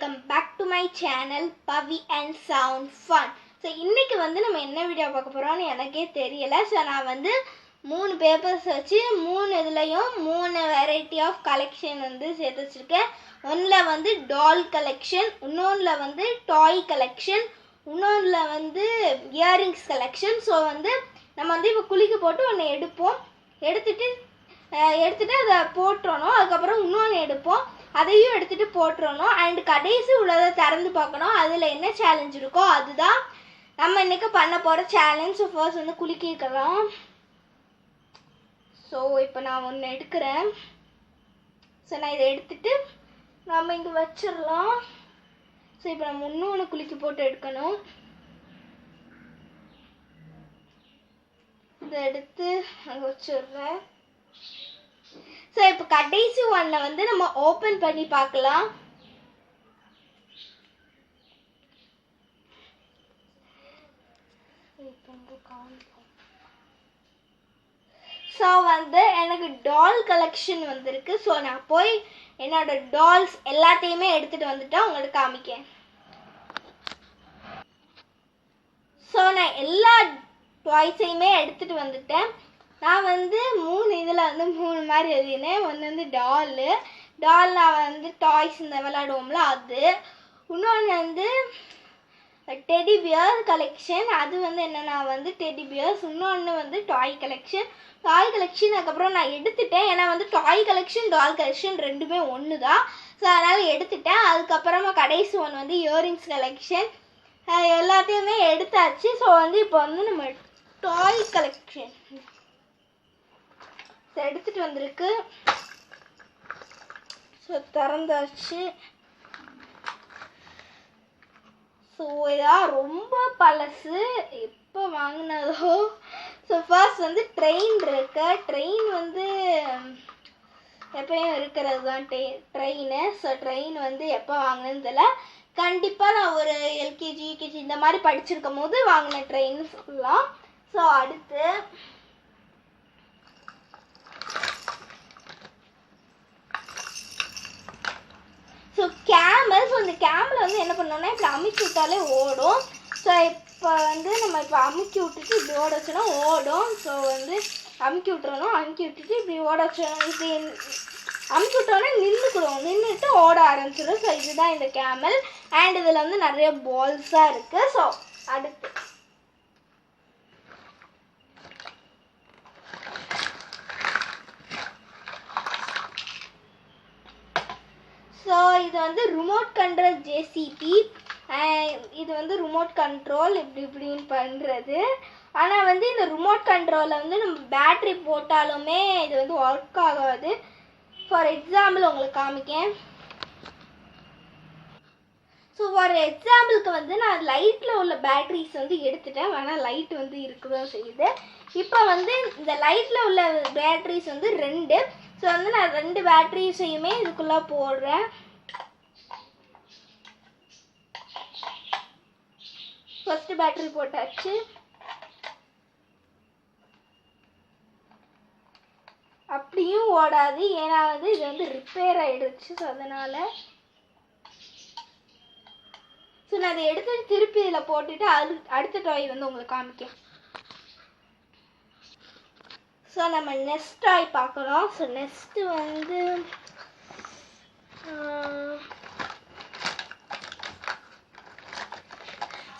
welcome back to my channel Pavi and Sound Fun. So இன்னைக்கு வந்து நம்ம என்ன வீடியோ பார்க்க போறோம்னு எனக்கே தெரியல. So நான் வந்து மூணு பேப்பர்ஸ் வச்சு மூணு இதுலயும் மூணு வெரைட்டி ஆஃப் கலெக்ஷன் வந்து சேர்த்து வச்சிருக்கேன். ஒன்ல வந்து டால் கலெக்ஷன், இன்னொன்ல வந்து டாய் கலெக்ஷன், இன்னொன்ல வந்து இயரிங்ஸ் கலெக்ஷன். ஸோ வந்து நம்ம வந்து இப்போ குளிக்க போட்டு ஒன்று எடுப்போம், எடுத்துட்டு அதை போட்டுறணும். அதுக்கப்புறம் இன்னொன்று எடுப்போம், அதையும் எடுத்துட்டு போட்டுறணும். அண்ட் கடைசி உள்ளதை திறந்து பார்க்கணும், அதில் என்ன சேலஞ்ச் இருக்கோ அதுதான் நம்ம இன்னைக்கு பண்ண போகிற சேலஞ்ச். ஸோ ஃபர்ஸ்ட் வந்து குளிக்கலாம். ஸோ இப்போ நான் ஒன்று எடுக்கிறேன். ஸோ நான் இதை எடுத்துட்டு நம்ம இங்கே வச்சிடலாம். ஸோ இப்போ நம்ம இன்னொன்று குளிக்க போட்டு எடுக்கணும். இதை எடுத்து அங்கே வச்சிடுறேன். ஸோ இப்போ கடைசி ஒன்னை வந்து நம்ம ஓப்பன் பண்ணி பார்க்கலாம். ஸோ வந்து எனக்கு டால் கலெக்ஷன் வந்திருக்கு. ஸோ நான் போய் என்னோட டால்ஸ் எல்லாத்தையுமே எடுத்துட்டு வந்துட்டா உங்களுக்கு காமிக்கேன். ஸோ நான் எல்லா டாய்ஸையுமே எடுத்துட்டு வந்துட்டேன். நான் வந்து இதில் வந்து மூணு மாதிரி எழுதினேன். ஒன்று வந்து டால் நான் வந்து டாய்ஸ் இந்த விளையாடுவோம்ல அது. இன்னொன்று வந்து டெடி பியர் கலெக்ஷன், அது வந்து என்னென்னா வந்து டெடி பியர்ஸ். இன்னொன்று வந்து டாய் கலெக்ஷன். அதுக்கப்புறம் நான் எடுத்துட்டேன், ஏன்னா வந்து டாய் கலெக்ஷன் டால் கலெக்ஷன் ரெண்டுமே ஒன்று தான். ஸோ அதனால் எடுத்துட்டேன். அதுக்கப்புறமா கடைசி ஒன்று வந்து இயரிங்ஸ் கலெக்ஷன், எல்லாத்தையுமே எடுத்தாச்சு. ஸோ வந்து இப்போ வந்து நம்ம டாய் கலெக்ஷன் எடுத்துட்டு வந்திருக்கு. ஸோ திறந்தாச்சு. ஸோ இதான் ரொம்ப பழசு, எப்போ வாங்கினதோ. ஸோ ஃபர்ஸ்ட் வந்து ட்ரெயின் இருக்கு. ட்ரெயின் வந்து எப்பயும் இருக்கிறது தான் ட்ரெயின். ஸோ ட்ரெயின் வந்து எப்போ வாங்கினது தெரியல, கண்டிப்பாக நான் ஒரு எல்கேஜி யூகேஜி இந்த மாதிரி படிச்சிருக்கும் போது வாங்கின ட்ரெயின் சொல்லலாம். ஸோ அடுத்து ஸோ கேமல். ஸோ இந்த கேமலை வந்து என்ன பண்ணோம்னா இப்படி அமுக்கி விட்டாலே ஓடும். ஸோ இப்போ வந்து நம்ம இப்போ அமுக்கி விட்டுட்டு இப்படி ஓட வச்சோன்னா ஓடும். ஸோ வந்து அமுக்கி விட்டுறணும், அமுக்கி விட்டுட்டு இப்படி ஓட வச்சோம். இப்படி அமுக்கி விட்டோன்னே நின்றுட்டு ஓட ஆரம்பிச்சிடும். ஸோ இதுதான் இந்த கேமல். அண்ட் இதில் வந்து நிறைய பால்ஸாக இருக்குது. ஸோ அடுத்து ஸோ இது வந்து ரிமோட் கண்ட்ரோல் ஜேசிபி. இது வந்து ரிமோட் கண்ட்ரோல் இப்படின்னு பண்ணுறது. ஆனால் வந்து இந்த ரிமோட் கண்ட்ரோலில் வந்து நம்ம பேட்ரி போட்டாலுமே இது வந்து ஒர்க் ஆகாது. ஃபார் எக்ஸாம்பிள் உங்களுக்கு காமிக்கேன். ஸோ ஃபார் எக்ஸாம்பிளுக்கு வந்து நான் லைட்டில் உள்ள பேட்ரிஸ் வந்து எடுத்துட்டேன், வேணால் லைட் வந்து இருக்கதான் செய்யுது. இப்போ வந்து இந்த லைட்டில் உள்ள பேட்ரிஸ் வந்து 2. ஸோ வந்து நான் 2 பேட்ரிஸையுமே இதுக்குள்ளே போடுறேன். ஃபர்ஸ்ட் பேட்டரி போட்டாச்சு. அப்படியும் ஓடாது, ஏன்னா வந்து இது வந்து ரிப்பேர் ஆகிடுச்சு. ஸோ அதனால் ஸோ நான் அதை எடுத்துட்டு திருப்பி இதில் போட்டுட்டு அடுத்த டாய் வந்து உங்களுக்கு காமிக்கேன். ஸோ நம்ம நெக்ஸ்ட் டாய் பார்க்கலாம். ஸோ நெக்ஸ்ட்டு வந்து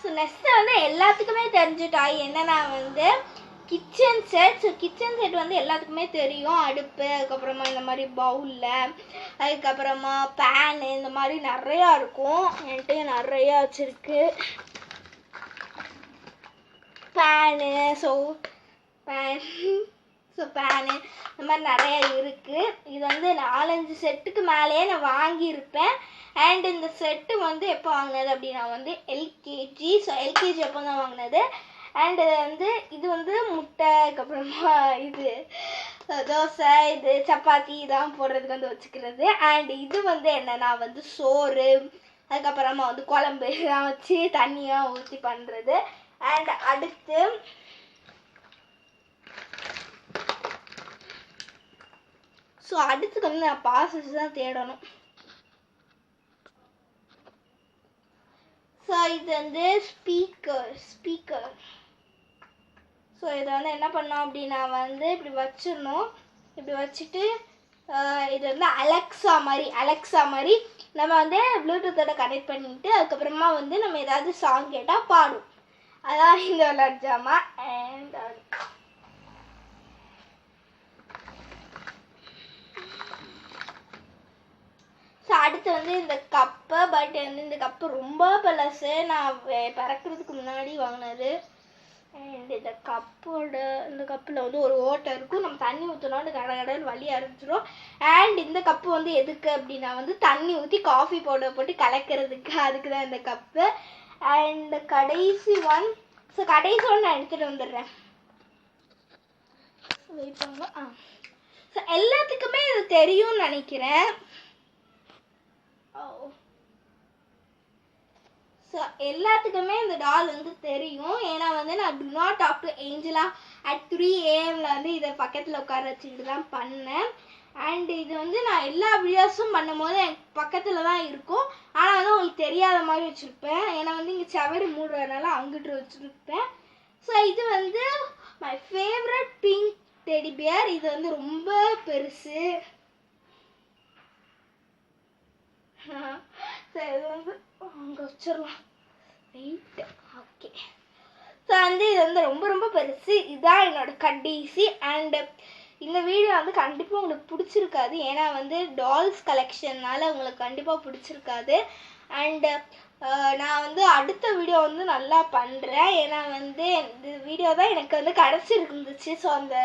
ஸோ நெக்ஸ்ட்டு வந்து எல்லாத்துக்குமே தெரிஞ்ச டாய் என்னன்னா வந்து kitchen set. So kitchen set வந்து எல்லாத்துக்குமே தெரியும். அடுப்பு, அதுக்கப்புறமா இந்த மாதிரி பவுலில், அதுக்கப்புறமா பேனு, இந்த மாதிரி நிறையா இருக்கும். என்கிட்ட நிறையா வச்சுருக்கு பேனு. ஸோ பேனு இந்த மாதிரி நிறையா இருக்குது. இது வந்து 4-5 செட்டுக்கு மேலேயே நான் வாங்கியிருப்பேன். அண்ட் இந்த செட்டு வந்து எப்போ வாங்கினது அப்படின்னா வந்து எல்கேஜி. ஸோ எல்கேஜி எப்போ தான் வாங்கினது. அண்ட் இது வந்து முட்டை, அதுக்கப்புறமா இது தோசை, இது சப்பாத்தி இதெல்லாம் போடுறதுக்கு வந்து வச்சுக்கிறது. அண்ட் இது வந்து என்னன்னா வந்து சோறு, அதுக்கப்புறமா வந்து குழம்பு இதெல்லாம் வச்சு தண்ணியாக ஊற்றி பண்ணுறது. அண்ட் அடுத்து ஸோ அடுத்துக்கு வந்து நான் பாசஸ் தான் தேடணும். ஸோ இது வந்து ஸ்பீக்கர். ஸோ இதை வந்து என்ன பண்ணோம் அப்படின்னா வந்து இப்படி வச்சிடணும். இப்படி வச்சுட்டு இது வந்து அலெக்ஸா மாதிரி நம்ம வந்து ப்ளூடூத்தோட கனெக்ட் பண்ணிட்டு அதுக்கப்புறமா வந்து நம்ம ஏதாவது சாங் கேட்டால் பாடும். அதான் இந்த விளையாட்டு ஜாமா. அண்ட் ஸோ அடுத்து வந்து இந்த கப்பு. பட் வந்து இந்த கப்பு ரொம்ப பழசு, நான் பறக்கிறதுக்கு முன்னாடி வாங்கினது. அண்ட் இந்த கப்பில் வந்து ஒரு ஓட்டை இருக்கும், நம்ம தண்ணி ஊற்றினோன்னு கடன்னு வலி ஆரம்பிச்சிடும். அண்ட் இந்த கப்பு வந்து எதுக்கு அப்படின்னா வந்து தண்ணி ஊற்றி காஃபி பவுடர் போட்டு கலக்கிறதுக்கு, அதுக்கு தான் இந்த கப்பு. அண்ட் கடைசி ஒன் நான் எடுத்துகிட்டு வந்துடுறேன். வெயிட் பண்ணுங்க. ஸோ எல்லாத்துக்குமே இது தெரியும்னு நினைக்கிறேன். ஸோ எல்லாத்துக்குமே இந்த டால் வந்து தெரியும். ஏன்னா வந்து நான் do not talk to Angela at 3 AM வந்து இதை பக்கத்தில் உட்கார வச்சுக்கிட்டு தான் பண்ணேன். அண்ட் இது வந்து நான் எல்லா வீடியோஸும் பண்ணும் போது எனக்கு பக்கத்தில் தான் இருக்கும். ஆனால் வந்து உங்களுக்கு தெரியாத மாதிரி வச்சுருப்பேன். ஏன்னா வந்து இங்கே செவரு மூடுறதுனால அங்கிட்டு வச்சுருப்பேன். ஸோ இது வந்து my favourite pink teddy bear. இது வந்து ரொம்ப பெருசு. ஸோ இது வந்து அங்கே வச்சிடலாம். வெயிட். ஓகே. ஸோ வந்து இது வந்து ரொம்ப ரொம்ப பெருசு. இதுதான் என்னோட கடைசி. அண்டு இந்த வீடியோ வந்து கண்டிப்பாக உங்களுக்கு பிடிச்சிருக்காது. ஏன்னா வந்து டால்ஸ் கலெக்ஷன்னால உங்களுக்கு கண்டிப்பாக பிடிச்சிருக்காது. அண்டு நான் வந்து அடுத்த வீடியோ வந்து நல்லா பண்ணுறேன். ஏன்னா வந்து இந்த வீடியோ தான் எனக்கு வந்து கிடச்சிருந்துச்சு. ஸோ அந்த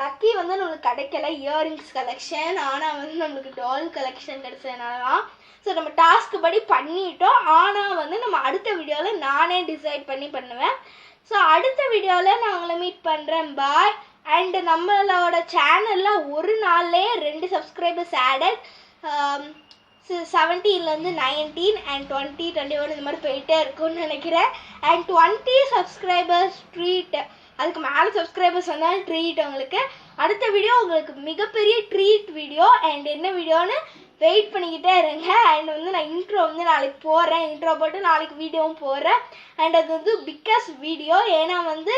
லக்கி வந்து நம்மளுக்கு கிடைக்கல இயரிங்ஸ் கலெக்ஷன். ஆனால் வந்து நம்மளுக்கு டால் கலெக்ஷன் கிடைச்சதுனால தான். ஸோ நம்ம டாஸ்க்கு படி பண்ணிட்டோம். ஆனால் வந்து நம்ம அடுத்த வீடியோவில் நானே டிசைட் பண்ணி பண்ணுவேன். ஸோ அடுத்த வீடியோவில் நான் உங்களை மீட் பண்ணுறேன். பாய். அண்டு நம்மளோட சேனலில் ஒரு நாள்லேயே 2 சப்ஸ்கிரைபர்ஸ் ஆடட். 17 19 அண்ட் 20 21 இந்த மாதிரி போயிட்டே இருக்கும்னு நினைக்கிறேன். And 20 subscribers treat. அதுக்கு மேலே சப்ஸ்கிரைபர்ஸ் வந்தாலும் ட்ரீட் உங்களுக்கு. அடுத்த வீடியோ உங்களுக்கு மிகப்பெரிய ட்ரீட் வீடியோ. அண்ட் என்ன வீடியோன்னு வெயிட் பண்ணிக்கிட்டே இருங்க. அண்ட் வந்து நான் இன்ட்ரோ வந்து நாளைக்கு போடுறேன். இன்ட்ரோ போட்டு நாளைக்கு வீடியோவும் போடுறேன். அண்ட் அது வந்து பிக்கஸ்ட் வீடியோ. ஏன்னா வந்து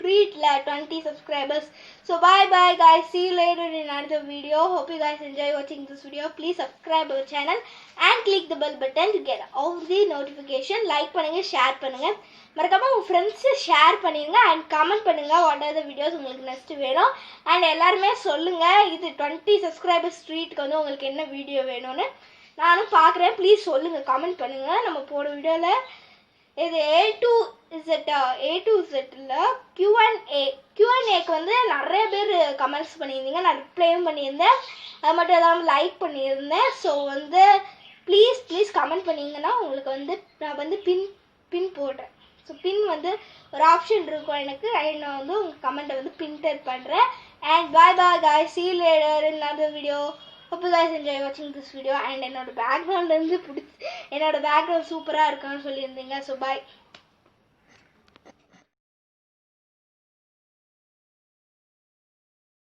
ட்ரீட்டில் 20 subscribers. So bye guys. See you later in another video. Hope you guys enjoy watching this video. Please subscribe our channel and click the bell button to get all the notification. Like பண்ணுங்க, share பண்ணுங்க. மறக்காம உங்க friends share பண்ணிடுங்க. And comment பண்ணுங்க what are the videos உங்களுக்கு next வேணும். And எல்லாருமே சொல்லுங்க இது 20 subscribers ட்ரீட்டுக்கு வந்து உங்களுக்கு என்ன வீடியோ வேணும்னு. நானும் பார்க்குறேன். ப்ளீஸ் சொல்லுங்க, கமெண்ட் பண்ணுங்க. நம்ம போட வீடியோவில் இது A to Zல Q&Aக்கு வந்து நிறைய பேர் கமெண்ட்ஸ் பண்ணியிருந்தீங்க. நான் ரிப்ளையும் பண்ணியிருந்தேன். அது மட்டும் இல்லாமல் லைக் பண்ணியிருந்தேன். ஸோ வந்து ப்ளீஸ் கமெண்ட் பண்ணிங்கன்னா உங்களுக்கு வந்து நான் வந்து பின் போடுறேன். ஸோ பின் வந்து ஒரு ஆப்ஷன் இருக்கும் எனக்கு. நான் வந்து உங்கள் கமெண்ட்டை வந்து பின்டர் பண்ணுறேன். And bye guys. See you later in another video. Hope you guys enjoy watching this video. And என்னோட பேக்ரவுண்ட் வந்து என்னோட பேக்ரவுண்ட் சூப்பராக இருக்குன்னு சொல்லியிருந்தீங்க. So bye.